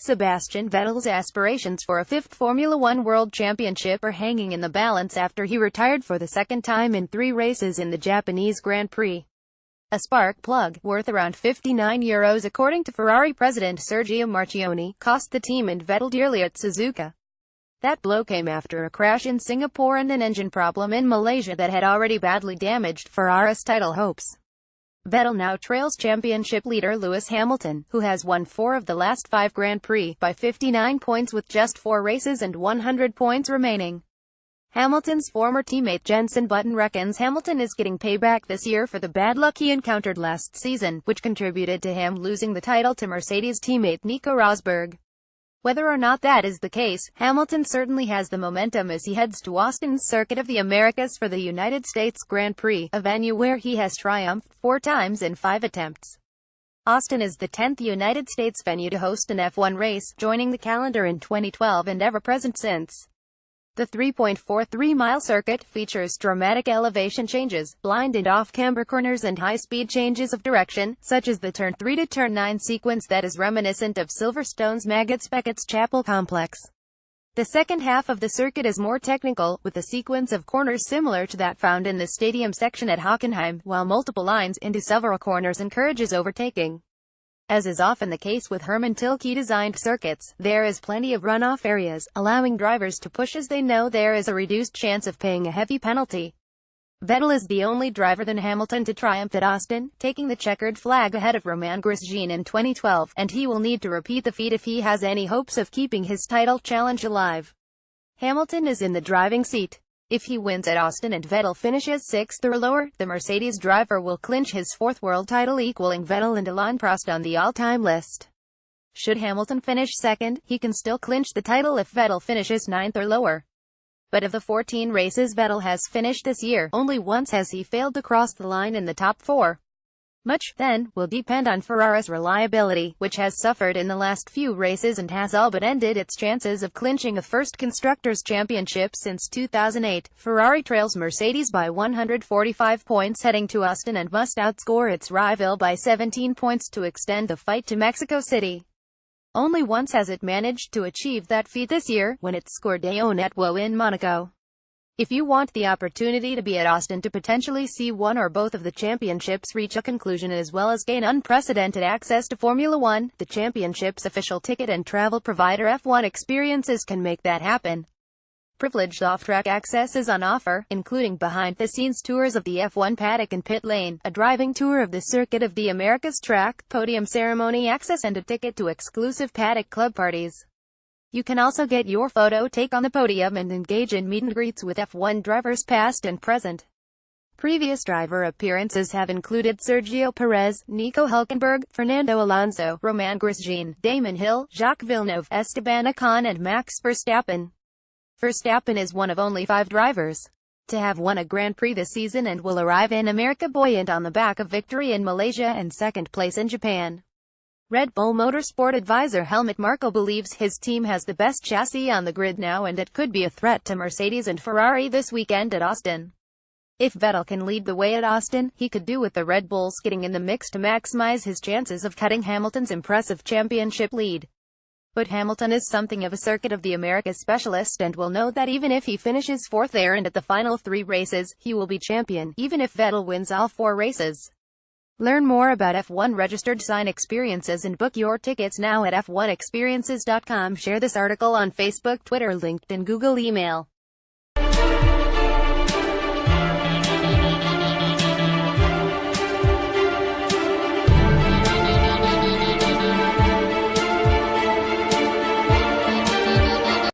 Sebastian Vettel's aspirations for a fifth Formula One World Championship are hanging in the balance after he retired for the second time in 3 races in the Japanese Grand Prix. A spark plug, worth around €59 according to Ferrari president Sergio Marchionne, cost the team and Vettel dearly at Suzuka. That blow came after a crash in Singapore and an engine problem in Malaysia that had already badly damaged Ferrari's title hopes. Vettel now trails championship leader Lewis Hamilton, who has won 4 of the last 5 Grand Prix, by 59 points with just 4 races and 100 points remaining. Hamilton's former teammate Jenson Button reckons Hamilton is getting payback this year for the bad luck he encountered last season, which contributed to him losing the title to Mercedes teammate Nico Rosberg. Whether or not that is the case, Hamilton certainly has the momentum as he heads to Austin's Circuit of the Americas for the United States Grand Prix, a venue where he has triumphed 4 times in 5 attempts. Austin is the 10th United States venue to host an F1 race, joining the calendar in 2012 and ever present since. The 3.43-mile circuit features dramatic elevation changes, blind and off-camber corners and high-speed changes of direction, such as the Turn 3 to Turn 9 sequence that is reminiscent of Silverstone's Maggots-Beckett's Chapel complex. The second half of the circuit is more technical, with a sequence of corners similar to that found in the stadium section at Hockenheim, while multiple lines into several corners encourages overtaking. As is often the case with Hermann Tilke-designed circuits, there is plenty of runoff areas, allowing drivers to push as they know there is a reduced chance of paying a heavy penalty. Vettel is the only driver than Hamilton to triumph at Austin, taking the checkered flag ahead of Romain Grosjean in 2012, and he will need to repeat the feat if he has any hopes of keeping his title challenge alive. Hamilton is in the driving seat. If he wins at Austin and Vettel finishes 6th or lower, the Mercedes driver will clinch his 4th world title, equaling Vettel and Alain Prost on the all-time list. Should Hamilton finish 2nd, he can still clinch the title if Vettel finishes 9th or lower. But of the 14 races Vettel has finished this year, only once has he failed to cross the line in the top 4. Much, then, will depend on Ferrari's reliability, which has suffered in the last few races and has all but ended its chances of clinching a first Constructors' Championship since 2008. Ferrari trails Mercedes by 145 points heading to Austin and must outscore its rival by 17 points to extend the fight to Mexico City. Only once has it managed to achieve that feat this year, when it scored Daon at Woe in Monaco. If you want the opportunity to be at Austin to potentially see one or both of the championships reach a conclusion as well as gain unprecedented access to Formula One, the championship's official ticket and travel provider F1 Experiences can make that happen. Privileged off-track access is on offer, including behind-the-scenes tours of the F1 paddock and pit lane, a driving tour of the Circuit of the Americas track, podium ceremony access and a ticket to exclusive paddock club parties. You can also get your photo take on the podium and engage in meet and greets with F1 drivers past and present. Previous driver appearances have included Sergio Perez, Nico Hülkenberg, Fernando Alonso, Romain Grosjean, Damon Hill, Jacques Villeneuve, Esteban Ocon and Max Verstappen. Verstappen is one of only 5 drivers to have won a Grand Prix this season and will arrive in America buoyant on the back of victory in Malaysia and 2nd place in Japan. Red Bull Motorsport advisor Helmut Marko believes his team has the best chassis on the grid now and it could be a threat to Mercedes and Ferrari this weekend at Austin. If Vettel can lead the way at Austin, he could do with the Red Bulls getting in the mix to maximize his chances of cutting Hamilton's impressive championship lead. But Hamilton is something of a Circuit of the Americas specialist and will know that even if he finishes 4th there and at the final 3 races, he will be champion, even if Vettel wins all 4 races. Learn more about F1 registered sign experiences and book your tickets now at f1experiences.com. Share this article on Facebook, Twitter, LinkedIn, Google, email.